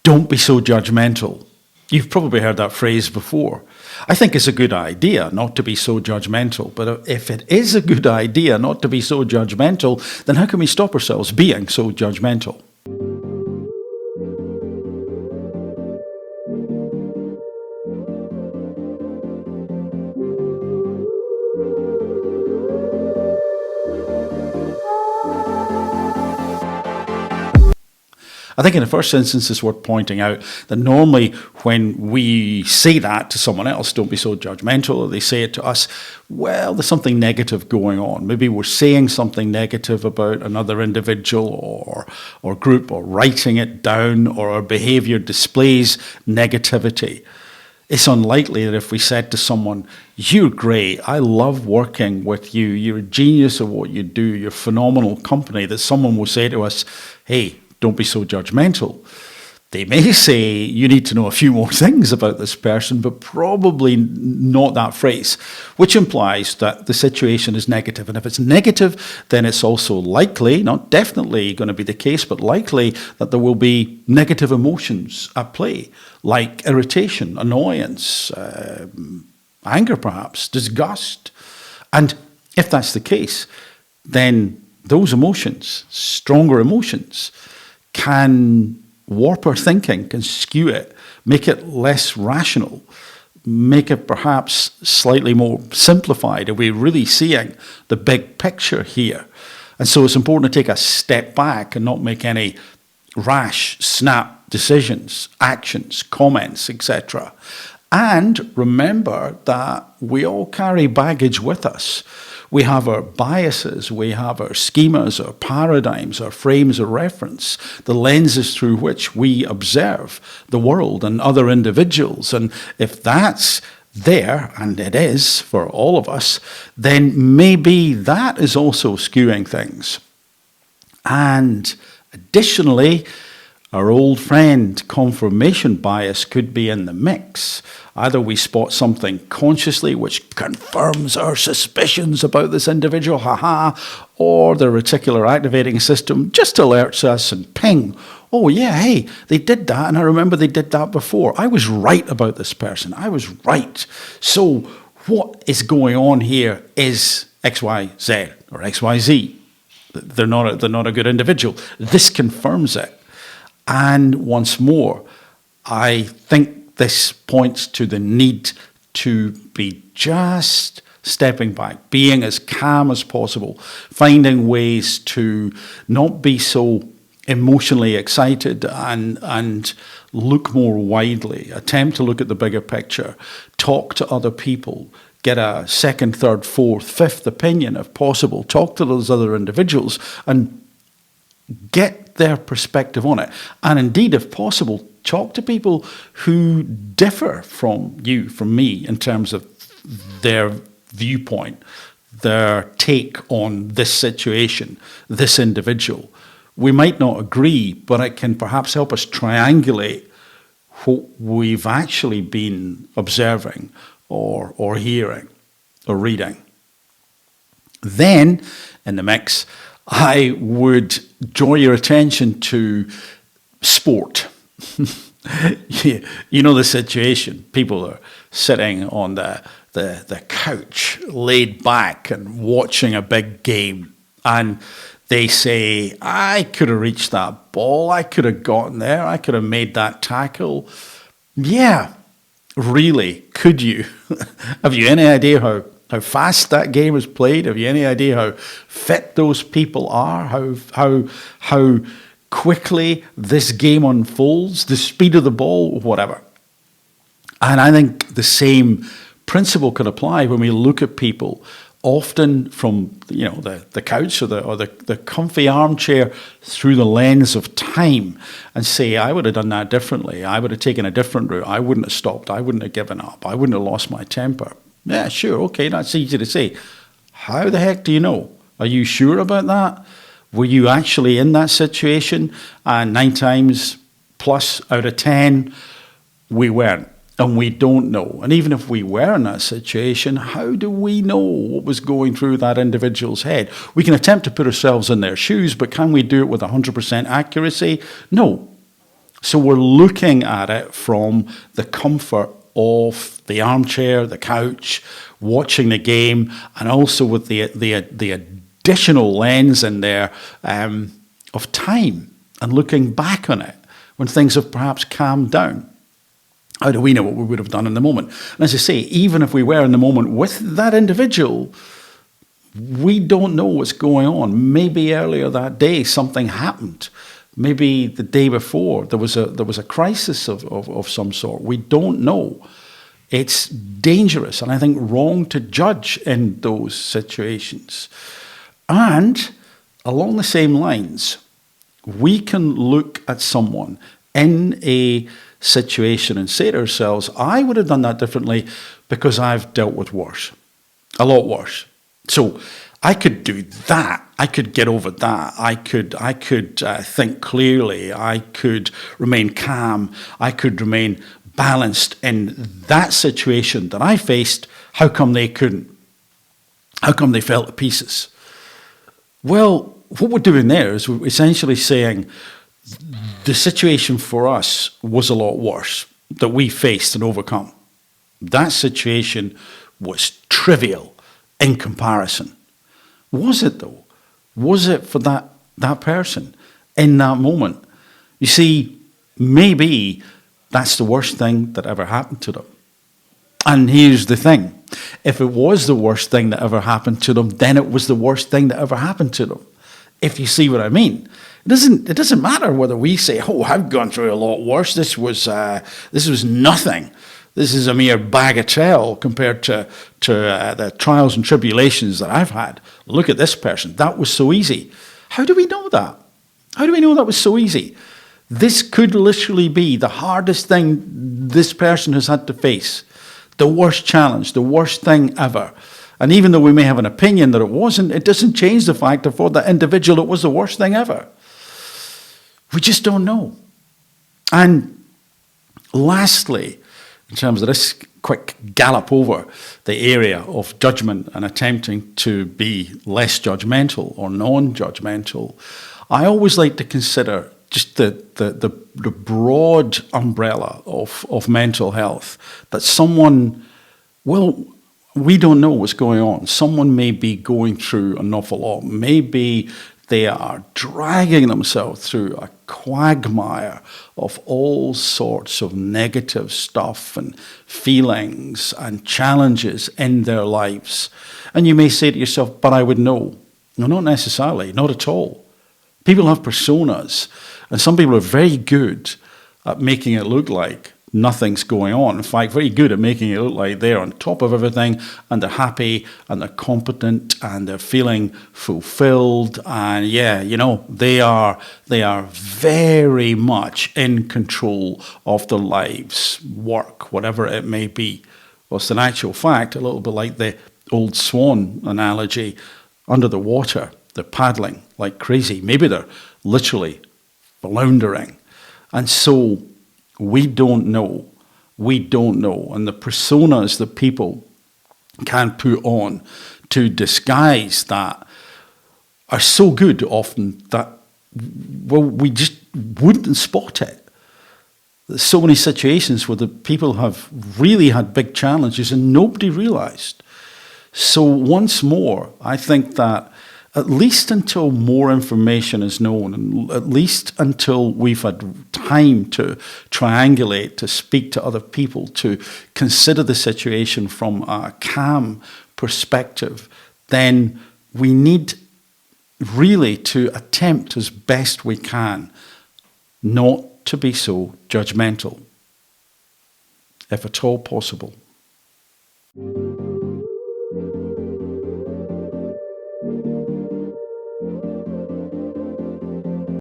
Don't be so judgmental. You've probably heard that phrase before. I think it's a good idea not to be so judgmental, but if it is a good idea not to be so judgmental, then how can we stop ourselves being so judgmental? I think in the first instance it's worth pointing out that normally when we say that to someone else, don't be so judgmental, or they say it to us, well, there's something negative going on. Maybe we're saying something negative about another individual or group, or writing it down, or our behavior displays negativity. It's unlikely that if we said to someone, you're great, I love working with you, you're a genius at what you do, you're phenomenal company, that someone will say to us, hey, don't be so judgmental. They may say you need to know a few more things about this person, but probably not that phrase, which implies that the situation is negative. And if it's negative, then it's also likely, not definitely going to be the case, but likely that there will be negative emotions at play, like irritation, annoyance, anger perhaps, disgust. And if that's the case, then those emotions, stronger emotions, can warp our thinking, can skew it, make it less rational, make it perhaps slightly more simplified. Are we really seeing the big picture here? And so it's important to take a step back and not make any rash, snap decisions, actions, comments, etc. And remember that we all carry baggage with us. We have our biases, we have our schemas, our paradigms, our frames of reference, the lenses through which we observe the world and other individuals. And if that's there, and it is for all of us, then maybe that is also skewing things. And additionally, our old friend confirmation bias could be in the mix. Either we spot something consciously which confirms our suspicions about this individual, or the reticular activating system just alerts us and ping, oh yeah, hey, they did that, and I remember they did that before. I was right about this person. I was right. So what is going on here is XYZ or XYZ. They're not a good individual. This confirms it. And once more, I think this points to the need to be just stepping back, being as calm as possible, finding ways to not be so emotionally excited and look more widely, attempt to look at the bigger picture, talk to other people, get a second, third, fourth, fifth opinion if possible, talk to those other individuals and get their perspective on it. And indeed, if possible, talk to people who differ from you, from me, in terms of their viewpoint, their take on this situation, this individual. We might not agree, but it can perhaps help us triangulate what we've actually been observing or hearing or reading. Then, in the mix, I would draw your attention to sport. You know the situation. People are sitting on the couch, laid back and watching a big game. And they say, I could have reached that ball. I could have gotten there. I could have made that tackle. Yeah, really, could you? Have you any idea how fast that game is played? Have you any idea how fit those people are? How quickly this game unfolds? The speed of the ball, whatever. And I think the same principle can apply when we look at people, often from the couch or the comfy armchair through the lens of time, and say, I would have done that differently. I would have taken a different route. I wouldn't have stopped. I wouldn't have given up. I wouldn't have lost my temper. Yeah, sure, okay, that's easy to say. How the heck do you know? Are you sure about that? Were you actually in that situation? And 9 times plus out of 10, we weren't. And we don't know. And even if we were in that situation, how do we know what was going through that individual's head? We can attempt to put ourselves in their shoes, but can we do it with 100% accuracy? No. So we're looking at it from the comfort of the armchair, the couch, watching the game, and also with the additional lens in there of time and looking back on it when things have perhaps calmed down. How do we know what we would have done in the moment? And as I say, even if we were in the moment with that individual, we don't know what's going on. Maybe earlier that day something happened. Maybe the day before there was a crisis of some sort. We don't know. It's dangerous and I think wrong to judge in those situations. And along the same lines, we can look at someone in a situation and say to ourselves, I would have done that differently because I've dealt with worse, a lot worse. So I could do that. I could get over that. I could think clearly. I could remain calm. I could remain balanced in that situation that I faced. How come they couldn't? How come they fell to pieces? Well, what we're doing there is we're essentially saying the situation for us was a lot worse that we faced and overcome. That situation was trivial in comparison. Was it though? Was it for that person in that moment? You see, maybe that's the worst thing that ever happened to them. And here's the thing. If it was the worst thing that ever happened to them, then it was the worst thing that ever happened to them. If you see what I mean. It doesn't matter whether we say, oh, I've gone through a lot worse. This was nothing. This is a mere bagatelle compared to the trials and tribulations that I've had. Look at this person. That was so easy. How do we know that? How do we know that was so easy? This could literally be the hardest thing this person has had to face. The worst challenge, the worst thing ever. And even though we may have an opinion that it wasn't, it doesn't change the fact that for that individual it was the worst thing ever. We just don't know. And lastly, in terms of this quick gallop over the area of judgment and attempting to be less judgmental or non-judgmental, I always like to consider just the broad umbrella of mental health, that someone, well, we don't know what's going on. Someone may be going through an awful lot. Maybe they are dragging themselves through a quagmire of all sorts of negative stuff and feelings and challenges in their lives. And you may say to yourself, but I would know. No, not necessarily, not at all. People have personas, and some people are very good at making it look like nothing's going on. In fact, very good at making it look like they're on top of everything and they're happy and they're competent and they're feeling fulfilled. And yeah, you know, they are very much in control of their lives, work, whatever it may be. Well, in actual fact, a little bit like the old swan analogy, under the water, they're paddling like crazy. Maybe they're literally floundering. And so we don't know. We don't know. And the personas that people can put on to disguise that are so good often that, well, we just wouldn't spot it. There's so many situations where the people have really had big challenges and nobody realized. So once more, I think that at least until more information is known, and at least until we've had time to triangulate, to speak to other people, to consider the situation from a calm perspective, then we need really to attempt as best we can not to be so judgmental, if at all possible.